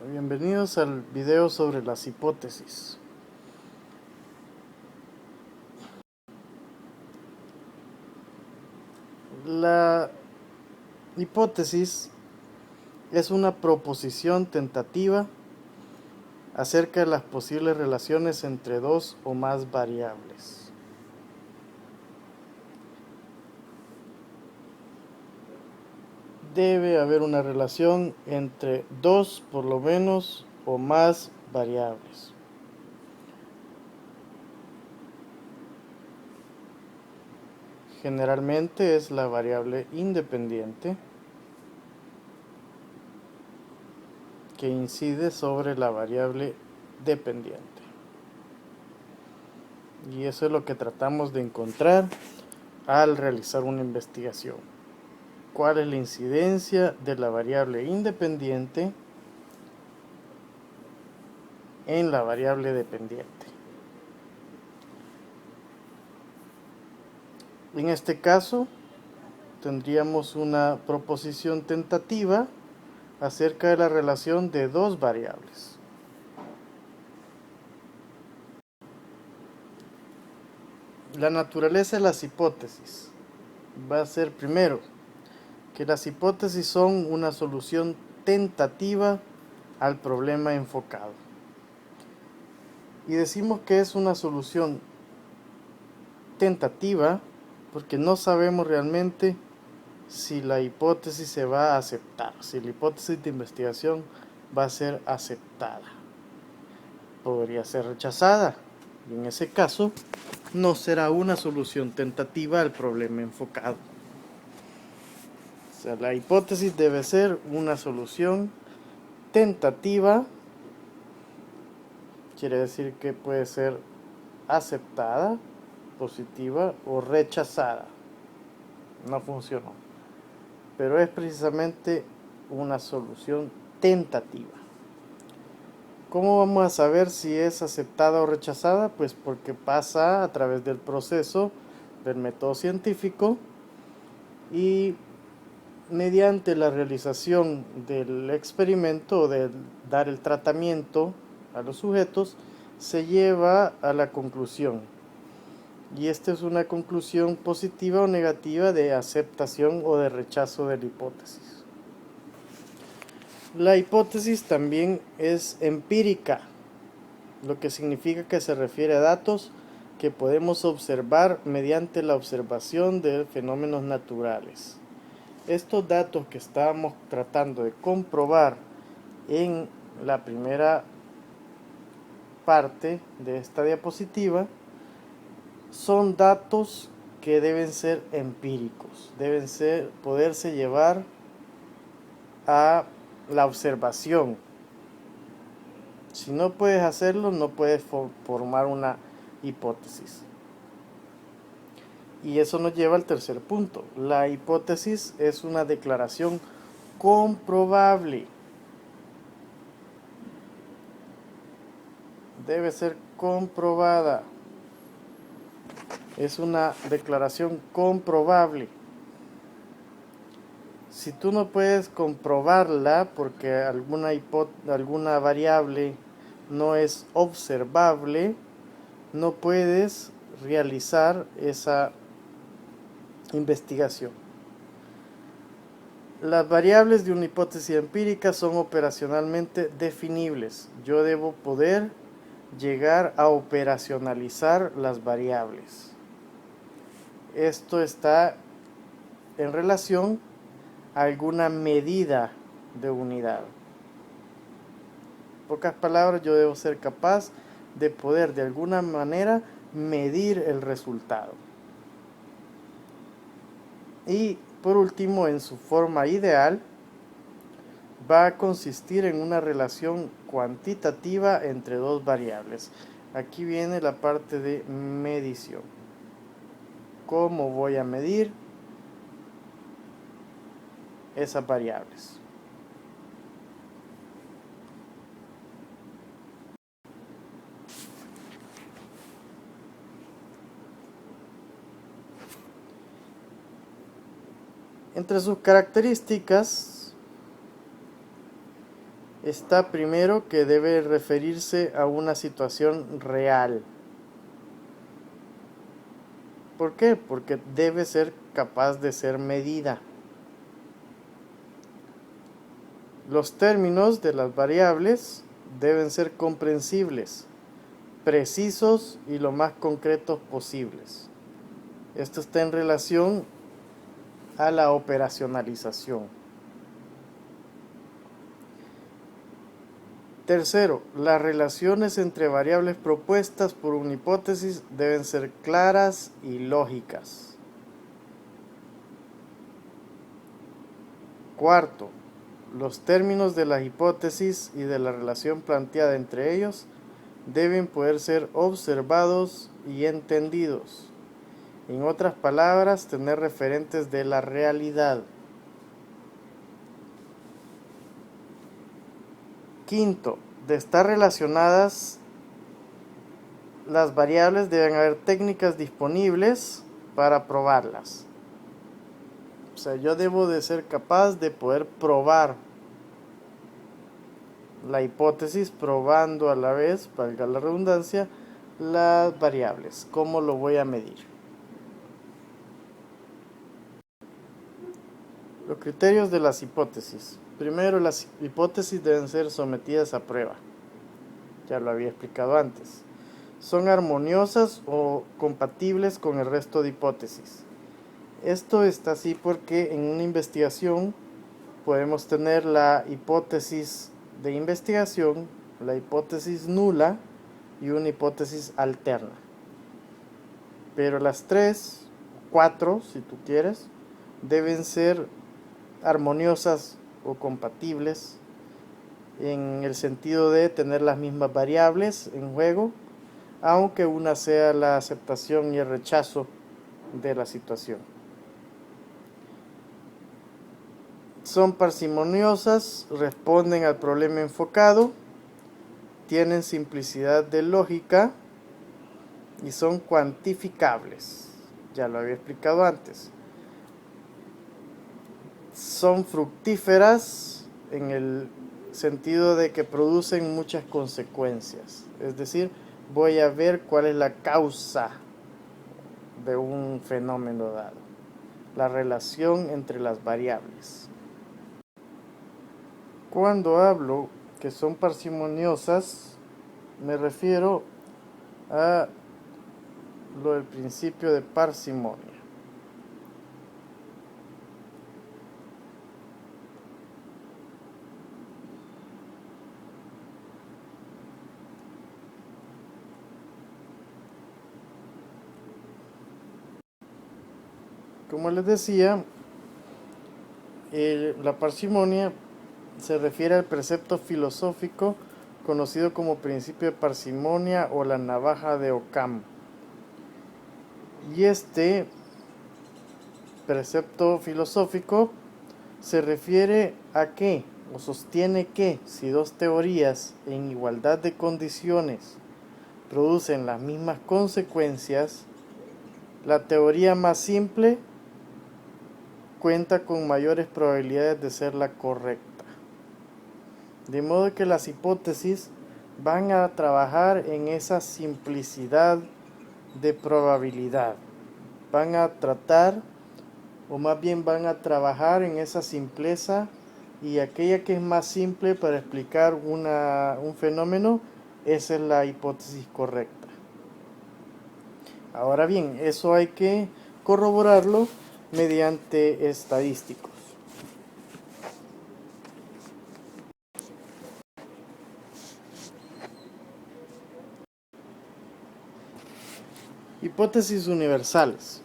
Bienvenidos al video sobre las hipótesis. La hipótesis es una proposición tentativa acerca de las posibles relaciones entre dos o más variables. Debe haber una relación entre dos, por lo menos, o más variables. Generalmente es la variable independiente que incide sobre la variable dependiente. Y eso es lo que tratamos de encontrar al realizar una investigación. ¿Cuál es la incidencia de la variable independiente en la variable dependiente? En este caso, tendríamos una proposición tentativa acerca de la relación de dos variables. La naturaleza de las hipótesis va a ser, primero, que las hipótesis son una solución tentativa al problema enfocado. Y decimos que es una solución tentativa porque no sabemos realmente si la hipótesis se va a aceptar, si la hipótesis de investigación va a ser aceptada. Podría ser rechazada y en ese caso no será una solución tentativa al problema enfocado. O sea, la hipótesis debe ser una solución tentativa, quiere decir que puede ser aceptada, positiva o rechazada. No funcionó, pero es precisamente una solución tentativa. ¿Cómo vamos a saber si es aceptada o rechazada? Pues porque pasa a través del proceso del método científico y mediante la realización del experimento o de dar el tratamiento a los sujetos se lleva a la conclusión. Y esta es una conclusión positiva o negativa de aceptación o de rechazo de la hipótesis. La hipótesis también es empírica, lo que significa que se refiere a datos que podemos observar mediante la observación de fenómenos naturales. Estos datos que estábamos tratando de comprobar en la primera parte de esta diapositiva son datos que deben ser empíricos, deben poderse llevar a la observación. Si no puedes hacerlo, no puedes formar una hipótesis. Y eso nos lleva al tercer punto. La hipótesis es una declaración comprobable. Debe ser comprobada. Es una declaración comprobable. Si tú no puedes comprobarla porque alguna variable no es observable, no puedes realizar esa investigación. Las variables de una hipótesis empírica son operacionalmente definibles. Yo debo poder llegar a operacionalizar las variables. Esto está en relación a alguna medida de unidad. En pocas palabras, yo debo ser capaz de poder de alguna manera medir el resultado. Y por último, en su forma ideal, va a consistir en una relación cuantitativa entre dos variables. Aquí viene la parte de medición. ¿Cómo voy a medir esas variables? Entre sus características está primero que debe referirse a una situación real. ¿Por qué? Porque debe ser capaz de ser medida. Los términos de las variables deben ser comprensibles, precisos y lo más concretos posibles. Esto está en relación a la operacionalización. Tercero, las relaciones entre variables propuestas por una hipótesis deben ser claras y lógicas. Cuarto, los términos de las hipótesis y de la relación planteada entre ellos deben poder ser observados y entendidos. En otras palabras, tener referentes de la realidad. Quinto, de estar relacionadas las variables deben haber técnicas disponibles para probarlas. O sea, yo debo de ser capaz de poder probar la hipótesis, probando a la vez, valga la redundancia, las variables. ¿Cómo lo voy a medir? Los criterios de las hipótesis. Primero, las hipótesis deben ser sometidas a prueba. Ya lo había explicado antes. Son armoniosas o compatibles con el resto de hipótesis. Esto está así porque en una investigación podemos tener la hipótesis de investigación, la hipótesis nula y una hipótesis alterna. Pero las 3, 4, si tú quieres, deben ser armoniosas o compatibles en el sentido de tener las mismas variables en juego, aunque una sea la aceptación y el rechazo de la situación. Son parsimoniosas, responden al problema enfocado, tienen simplicidad de lógica y son cuantificables. Ya lo había explicado antes. Son fructíferas en el sentido de que producen muchas consecuencias. Es decir, voy a ver cuál es la causa de un fenómeno dado, la relación entre las variables. Cuando hablo que son parsimoniosas, me refiero a lo del principio de parsimonia. Como les decía, la parsimonia se refiere al precepto filosófico conocido como principio de parsimonia o la navaja de Occam. Y este precepto filosófico se refiere a que, o sostiene que, si dos teorías en igualdad de condiciones producen las mismas consecuencias, la teoría más simple cuenta con mayores probabilidades de ser la correcta. De modo que las hipótesis van a trabajar en esa simplicidad de probabilidad. Van a tratar, o más bien van a trabajar en esa simpleza, y aquella que es más simple para explicar un fenómeno, esa es la hipótesis correcta. Ahora bien, eso hay que corroborarlo mediante estadísticos. Hipótesis universales.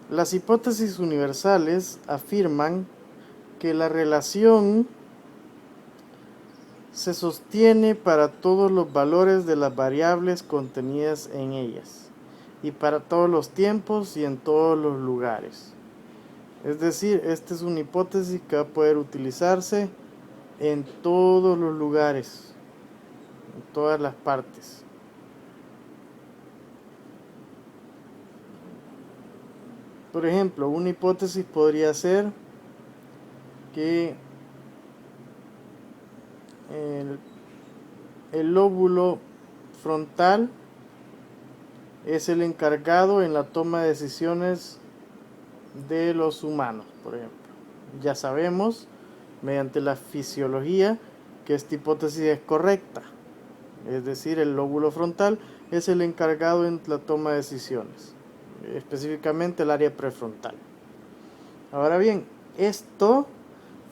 Las hipótesis universales afirman que la relación se sostiene para todos los valores de las variables contenidas en ellas, y para todos los tiempos y en todos los lugares. Es decir, esta es una hipótesis que va a poder utilizarse en todos los lugares, en todas las partes. Por ejemplo, una hipótesis podría ser que El, el lóbulo frontal es el encargado en la toma de decisiones de los humanos, por ejemplo. Ya sabemos, mediante la fisiología, que esta hipótesis es correcta. Es decir, el lóbulo frontal es el encargado en la toma de decisiones, específicamente el área prefrontal. Ahora bien, esto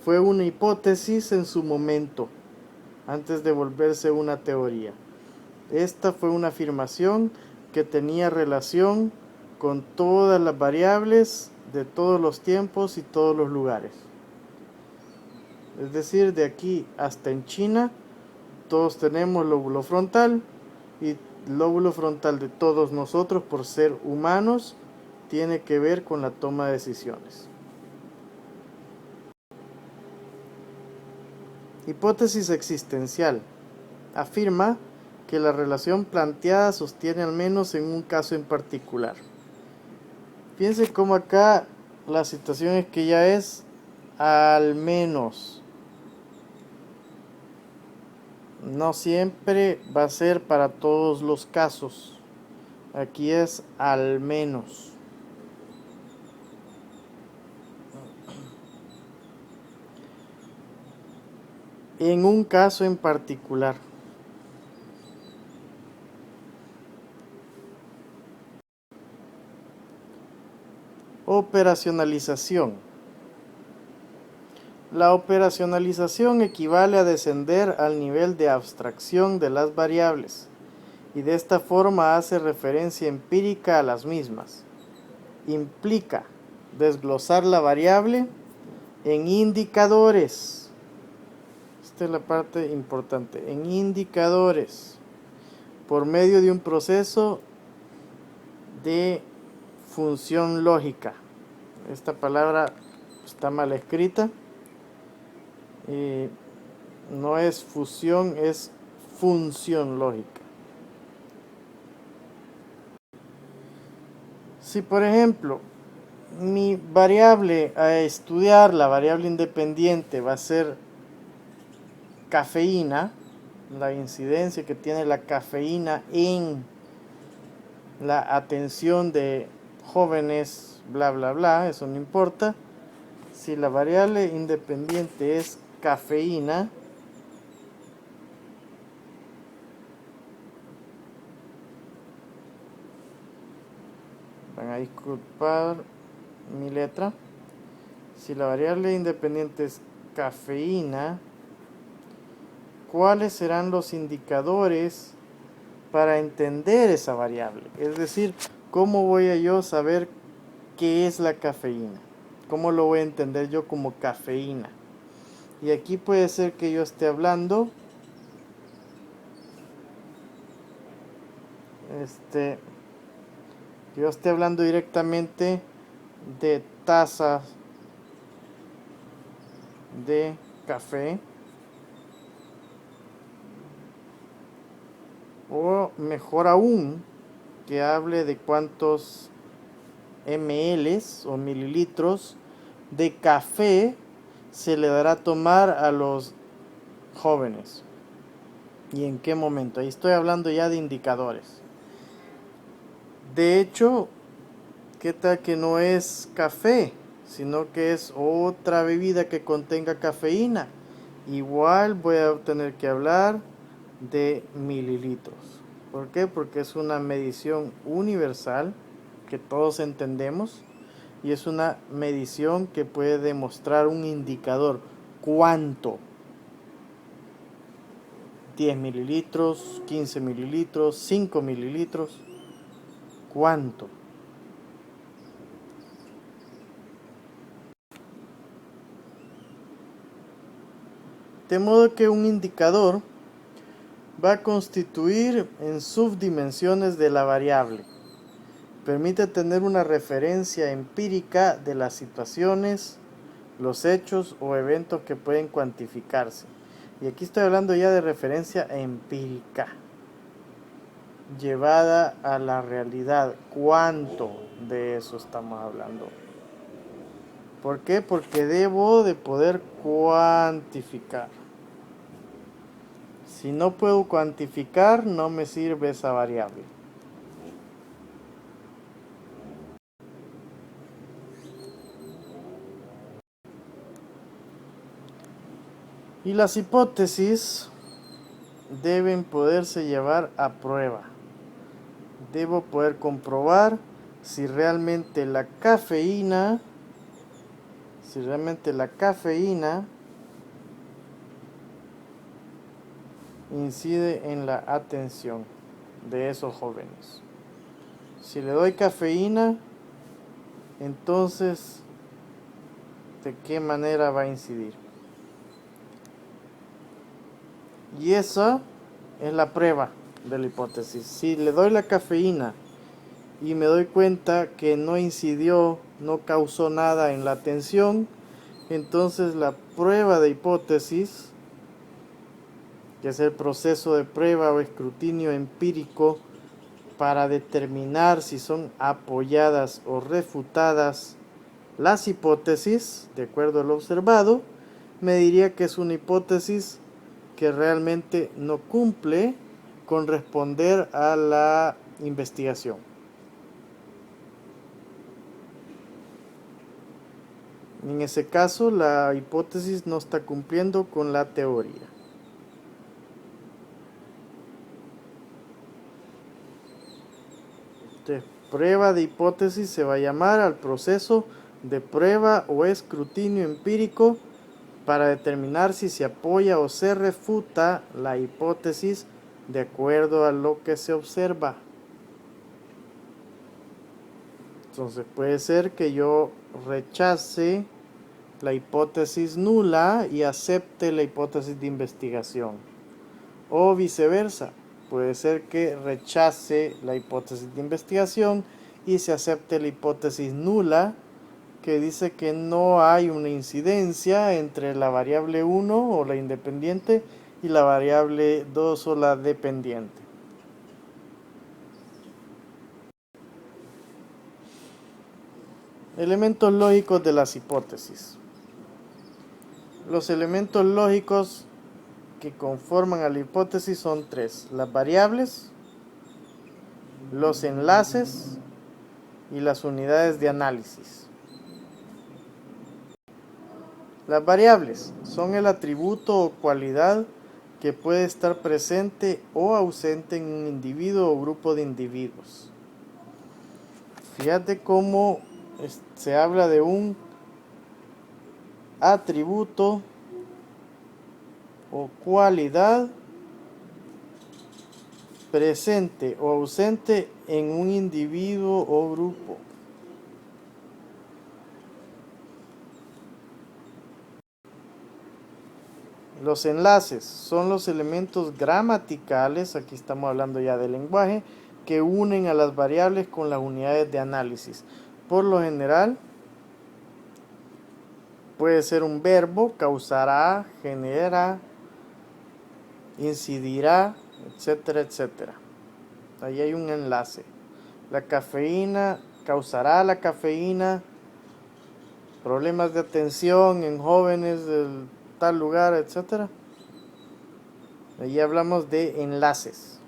fue una hipótesis en su momento, antes de volverse una teoría. Esta fue una afirmación que tenía relación con todas las variables de todos los tiempos y todos los lugares. Es decir, de aquí hasta en China, todos tenemos lóbulo frontal, y el lóbulo frontal de todos nosotros, por ser humanos, tiene que ver con la toma de decisiones. Hipótesis existencial. Afirma que la relación planteada sostiene al menos en un caso en particular. Fíjense cómo acá la situación es que ya es al menos. No siempre va a ser para todos los casos. Aquí es al menos. En un caso en particular. Operacionalización. La operacionalización equivale a descender al nivel de abstracción de las variables y de esta forma hace referencia empírica a las mismas. Implica desglosar la variable en indicadores. Esta es la parte importante. En indicadores, por medio de un proceso de función lógica. Esta palabra está mal escrita. No es fusión, es función lógica. Si por ejemplo mi variable a estudiar, la variable independiente, va a ser cafeína, la incidencia que tiene la cafeína en la atención de jóvenes, bla bla bla, eso no importa. Si la variable independiente es cafeína, van a disculpar mi letra. Si la variable independiente es cafeína, ¿cuáles serán los indicadores para entender esa variable? Es decir, ¿cómo voy a yo saber qué es la cafeína? ¿Cómo lo voy a entender yo como cafeína? Y aquí puede ser que yo esté hablando directamente de tazas de café, o mejor aún, que hable de cuántos ml o mililitros de café se le dará a tomar a los jóvenes y en qué momento. Ahí estoy hablando ya de indicadores. De hecho, ¿qué tal que no es café, sino que es otra bebida que contenga cafeína? Igual voy a tener que hablar de mililitros. ¿Por qué? Porque es una medición universal que todos entendemos y es una medición que puede demostrar un indicador. ¿Cuánto? 10 mililitros, 15 mililitros, 5 mililitros. ¿Cuánto? De modo que un indicador va a constituir en subdimensiones de la variable. Permite tener una referencia empírica de las situaciones, los hechos o eventos que pueden cuantificarse. Y aquí estoy hablando ya de referencia empírica, llevada a la realidad. ¿Cuánto de eso estamos hablando? ¿Por qué? Porque debo de poder cuantificar. Si no puedo cuantificar, no me sirve esa variable. Y las hipótesis deben poderse llevar a prueba. Debo poder comprobar si realmente la cafeína incide en la atención de esos jóvenes. Si le doy cafeína, entonces, ¿de qué manera va a incidir? Y esa es la prueba de la hipótesis. Si le doy la cafeína y me doy cuenta que no incidió, no causó nada en la atención, entonces la prueba de hipótesis, que es el proceso de prueba o escrutinio empírico para determinar si son apoyadas o refutadas las hipótesis, de acuerdo al observado, me diría que es una hipótesis que realmente no cumple con responder a la investigación. En ese caso, la hipótesis no está cumpliendo con la teoría. Entonces, prueba de hipótesis se va a llamar al proceso de prueba o escrutinio empírico para determinar si se apoya o se refuta la hipótesis de acuerdo a lo que se observa. Entonces puede ser que yo rechace la hipótesis nula y acepte la hipótesis de investigación. O viceversa, puede ser que rechace la hipótesis de investigación y se acepte la hipótesis nula, que dice que no hay una incidencia entre la variable 1 o la independiente y la variable 2 o la dependiente. Elementos lógicos de las hipótesis. Los elementos lógicos que conforman a la hipótesis son tres: las variables, los enlaces y las unidades de análisis. Las variables son el atributo o cualidad que puede estar presente o ausente en un individuo o grupo de individuos. Fíjate cómo se habla de un atributo o cualidad presente o ausente en un individuo o grupo. Los enlaces son los elementos gramaticales, aquí estamos hablando ya del lenguaje, que unen a las variables con las unidades de análisis. Por lo general, puede ser un verbo: causará, genera, incidirá, etcétera, etcétera. Ahí hay un enlace. La cafeína, causará la cafeína problemas de atención en jóvenes del tal lugar, etcétera. Ahí hablamos de enlaces.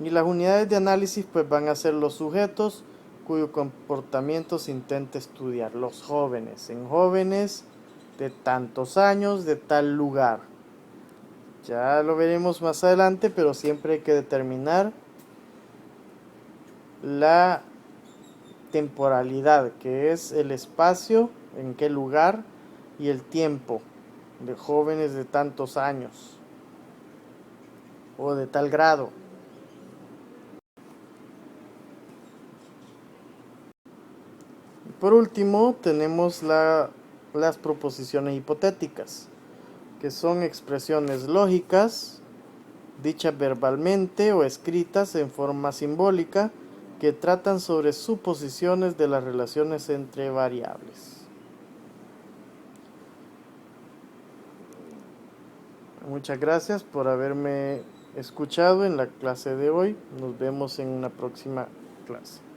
Y las unidades de análisis pues van a ser los sujetos cuyo comportamiento se intenta estudiar. Los jóvenes, en jóvenes de tantos años, de tal lugar. Ya lo veremos más adelante, pero siempre hay que determinar la temporalidad, que es el espacio, en qué lugar, y el tiempo de jóvenes de tantos años o de tal grado. Por último, tenemos las proposiciones hipotéticas, que son expresiones lógicas, dichas verbalmente o escritas en forma simbólica, que tratan sobre suposiciones de las relaciones entre variables. Muchas gracias por haberme escuchado en la clase de hoy. Nos vemos en una próxima clase.